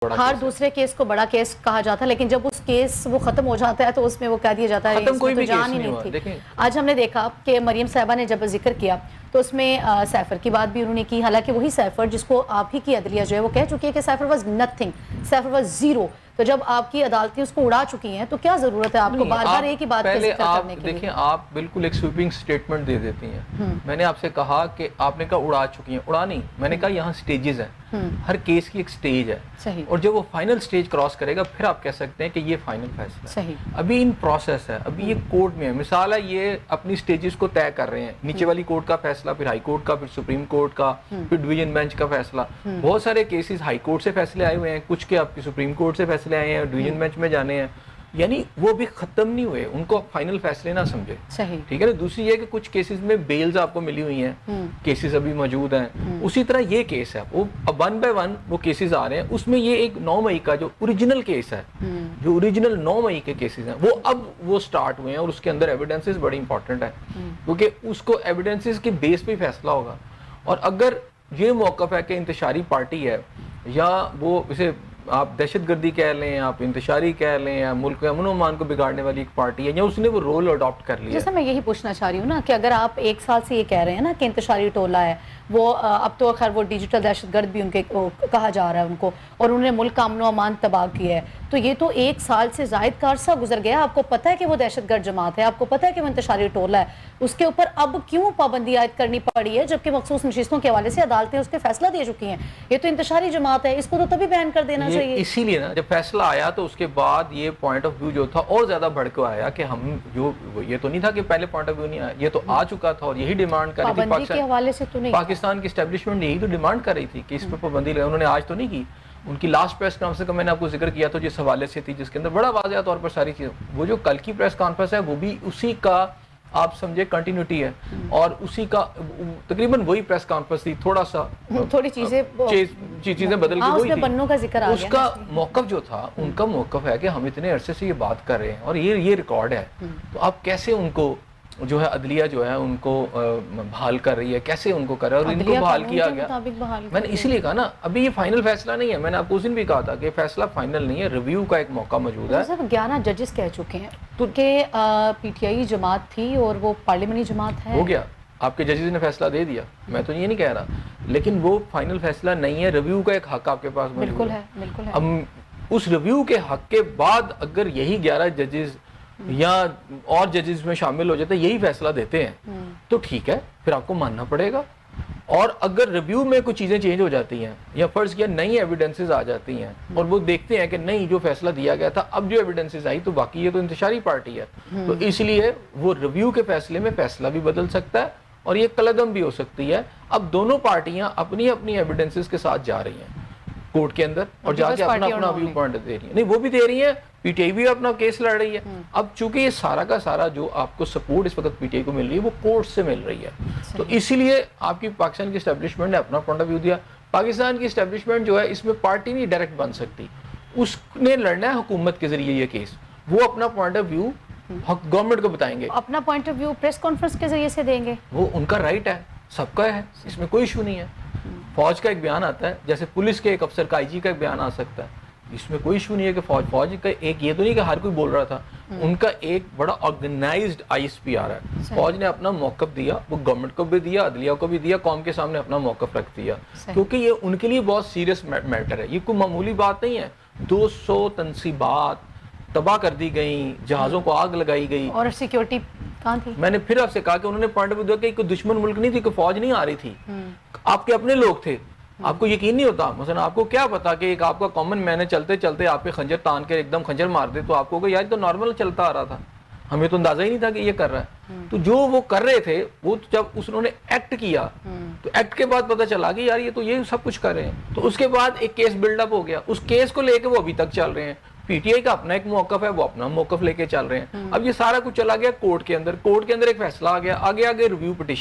ہر دوسرے کیس کو بڑا کیس کہا جاتا ہے، لیکن جب اس کیس وہ ختم ہو جاتا ہے تو اس میں وہ کہہ دیا جاتا ہے ختم کوئی بھی جان ہی نہیں تھی۔ آج ہم نے دیکھا کہ مریم صاحبہ نے جب ذکر کیا تو اس میں سیفر کی بات بھی انہوں نے کی، حالانکہ وہی سیفر جس کو آپ ہی کی عدلیہ جو ہے وہ کہہ چکی ہے کہ safer was nothing, safer was zero. تو جب آپ کی عدالتیں اس کو اڑا چکی ہیں تو کیا ضرورت ہے آپ کو بار بار ایک ہی بات کا ذکر کرنے کی؟ دیکھیں آپ بالکل ایک سویپنگ سٹیٹمنٹ دے دیتی ہیں۔ میں نے آپ سے کہا کہ آپ نے کہا اڑا چکی ہیں، اڑا نہیں، میں نے کہا یہاں سٹیجز ہیں، ہر کیس کی ایک سٹیج ہے، اور جب وہ فائنل سٹیج کراس کرے گا پھر آپ کہہ سکتے ہیں کہ یہ فائنل فیصلہ ہے۔ ابھی ان پروسیس ہے، ابھی یہ کورٹ میں ہے۔ مثال ہے یہ اپنی سٹیجز کو طے کر رہے ہیں، نیچے والی کورٹ کا فیصلہ، پھر ہائی کورٹ کا، پھر سپریم کورٹ کا، پھر ڈویژن بینچ کا فیصلہ۔ بہت سارے کیسز ہائی کورٹ سے فیصلے آئے ہوئے ہیں، کچھ کے آپ کی سپریم کورٹ سے فیصلے آئے ہیں، ڈویژن بینچ میں جانے ہیں، یعنی وہ بھی ختم نہیں ہوئے، ان کو فائنل فیصلے نہ سمجھے، ٹھیک ہے نا۔ دوسری یہ کہ کچھ کیسز میں بیلز آپ کو ملی ہوئی ہیں، کیسز ابھی موجود ہیں، اسی طرح یہ کیس ہے، وہ ون بائی ون وہ کیسز آ رہے ہیں۔ اس میں یہ ایک 9 مئی کا جو اوریجنل کیس ہے، جو اوریجنل 9 مئی کے کیسز ہیں، وہ اب وہ سٹارٹ ہوئے ہیں، اور اس کے اندر ایویڈنسز بڑی امپورٹنٹ ہے، کیونکہ اس کو ایویڈنسز کے بیس پہ فیصلہ ہوگا۔ اور اگر یہ موقف ہے کہ انتشاری پارٹی ہے، یا وہ اسے آپ دہشت گردی کہہ لیں، آپ انتشاری کہہ لیں، یا ملک کے امن و امان کو بگاڑنے والی ایک پارٹی ہے، یا اس نے وہ رول اڈاپٹ کر لیا۔ جیسے میں یہی پوچھنا چاہ رہی ہوں نا کہ اگر آپ ایک سال سے یہ کہہ رہے ہیں نا کہ انتشاری ٹولہ ہے، وہ اب تو خیر وہ ڈیجیٹل دہشت گرد بھی ان کے کہا جا رہا ہے ان کو، اور انہوں نے ملک کا امن و امان تباہ کیا ہے، تو یہ تو ایک سال سے زائد کا عرصہ گزر گیا، آپ کو پتہ ہے کہ وہ دہشت گرد جماعت ہے، آپ کو پتہ ہے کہ وہ انتشاری ٹولہ ہے، اس کے اوپر اب کیوں پابندی عائد کرنی پڑی ہے جبکہ مخصوص نشستوں کے حوالے سے عدالتیں اس کے فیصلہ دے چکی ہیں؟ یہ تو انتشاری جماعت ہے، اس کو تو تبھی بین کر دینا چاہیے۔ اسی لیے نا جب فیصلہ آیا تو اس کے بعد یہ پوائنٹ آف ویو جو تھا اور زیادہ بڑھ کے آیا کہ ہم جو یہ تو نہیں تھا کہ پہلے پوائنٹ آف ویو نہیں آیا، یہ تو آ چکا تھا، اور یہی ڈیمانڈ کر رہی تھی پابندی کے حوالے سے تو نہیں، پاکستان کی اسٹیبلشمنٹ یہی تو ڈیمانڈ کر رہی تھی کہ اس پہ پابندی لگے۔ انہوں نے آج تو نہیں کی، ان کی لاسٹ پریس کانفرنس کا میں نے آپ کو ذکر کیا تو جس حوالے سے تھی، جس کے اندر بڑا واضح طور پر ساری چیزیں، وہ جو کل کی پریس کانفرنس ہے وہ بھی اسی کا آپ سمجھے کنٹینیوٹی ہے، اور اسی کا تقریباً وہی پریس کانفرنس تھی، تھوڑا سا تھوڑی چیزیں بدل کے وہی تھی۔ اس کا موقف جو تھا، ان کا موقف ہے کہ ہم اتنے عرصے سے یہ بات کر رہے ہیں اور یہ ریکارڈ ہے، تو آپ کیسے ان کو جو ہے عدلیہ جو ہے ان کو بحال کر رہی ہے، کیسے ان کو کر رہا ہے، اور ان کو بحال کیا گیا۔ میں نے اسی لیے کہا نا ابھی یہ فائنل فیصلہ نہیں ہے، میں نے آپ کو اس دن بھی کہا تھا کہ فیصلہ فائنل نہیں ہے، ریویو کا ایک موقع موجود ہے۔ 11 ججز کہہ چکے ہیں کہ پی ٹی آئی جماعت تھی اور وہ پارلیمنٹری جماعت ہے، ہو گیا، آپ کے ججز نے فیصلہ دے دیا، میں تو یہ نہیں کہہ رہا، لیکن وہ فائنل فیصلہ نہیں ہے، ریویو کا ایک حق آپ کے پاس موجود ہے۔ بالکل ہے۔ اب اس ریویو کے حق کے بعد اگر یہی 11 ججز یا اور ججز میں شامل ہو جاتے یہی فیصلہ دیتے ہیں تو ٹھیک ہے، پھر آپ کو ماننا پڑے گا۔ اور اگر ریویو میں کچھ چیزیں چینج ہو جاتی ہیں، یا فرض کیا نئی ایویڈنسز آ جاتی ہیں، اور وہ دیکھتے ہیں کہ نہیں جو فیصلہ دیا گیا تھا اب جو ایویڈنسز آئی تو باقی یہ تو انتشاری پارٹی ہے، تو اس لیے وہ ریویو کے فیصلے میں فیصلہ بھی بدل سکتا ہے، اور یہ کلعدم بھی ہو سکتی ہے۔ اب دونوں پارٹیاں اپنی اپنی ایویڈنسز کے ساتھ جا رہی ہیں کورٹ کے اندر، اور جا کے اپنا ویو پوائنٹ دے رہی ہیں، نہیں وہ بھی دے رہی ہیں، پی ٹی آئی بھی اپنا کیس لڑ رہی ہے۔ اب چونکہ یہ سارا کا سارا جو آپ کو سپورٹ اس وقت پی ٹی آئی کو مل رہی ہے وہ کورٹ سے مل رہی ہے، تو اسی لیے آپ کی پاکستان کی اسٹیبلشمنٹ نے اپنا پوائنٹ آف ویو دیا۔ پاکستان کی اسٹیبلشمنٹ جو ہے اس میں پارٹی نہیں ڈائریکٹ بن سکتی، اس نے لڑنا ہے حکومت کے ذریعے یہ کیس، وہ اپنا پوائنٹ آف ویو گورنمنٹ کو بتائیں گے، اپنا point of view press conference کے ذریعے سے دیں گے، وہ ان کا رائٹ ہے، سب کا ہے، اس میں کوئی ایشو نہیں ہے۔ فوج کا ایک بیان آتا ہے، جیسے پولیس کے ایک افسر کا آئی جی کا ایک بیان آ سکتا ہے، اس میں کوئی ایشو نہیں ہے کہ فوج کا ایک، یہ تو نہیں کہ ہر کوئی بول رہا تھا، ان کا ایک بڑا آرگنائزڈ آئی ایس پی آ رہا ہے، فوج نے اپنا موقف دیا، وہ گورنمنٹ کو بھی دیا، عدلیہ کو بھی دیا، قوم کے سامنے اپنا موقف رکھ دیا، کیونکہ یہ ان کے لیے بہت سیریس میٹر ہے، یہ کوئی معمولی بات نہیں ہے۔ 200 تنصیبات تباہ کر دی گئیں، جہازوں کو آگ لگائی گئی، اور سیکیورٹی کہاں تھی؟ میں نے پھر آپ سے کہا کہ انہوں نے پوائنٹ آف ویو دیا کہ کوئی دشمن ملک نہیں تھی، کوئی فوج نہیں آ رہی تھی، آپ کے اپنے لوگ تھے، آپ کو یقین نہیں ہوتا، مثلا آپ کو کیا پتا کہ ایک آپ کا کامن مین ہے، چلتے چلتے آپ پہ خنجر تان کے ایک دم خنجر مار دے، تو آپ کو یار تو نارمل چلتا آ رہا تھا، ہمیں تو اندازہ ہی نہیں تھا کہ یہ کر رہا ہے۔ تو جو وہ کر رہے تھے وہ جب انہوں نے ایکٹ کیا تو ایکٹ کے بعد پتہ چلا کہ یار یہ تو یہ سب کچھ کر رہے ہیں، تو اس کے بعد ایک کیس بلڈ اپ ہو گیا، اس کیس کو لے کے وہ ابھی تک چل رہے ہیں، پی ٹی آئی کا اپنا ایک موقف ہے، وہ اپنا موقف لے کے چل رہے ہیں۔ اب یہ سارا کچھ چلا گیا کورٹ کے اندر، کورٹ کے اندر ایک فیصلہ آ گیا، آگے ریویو پٹیشن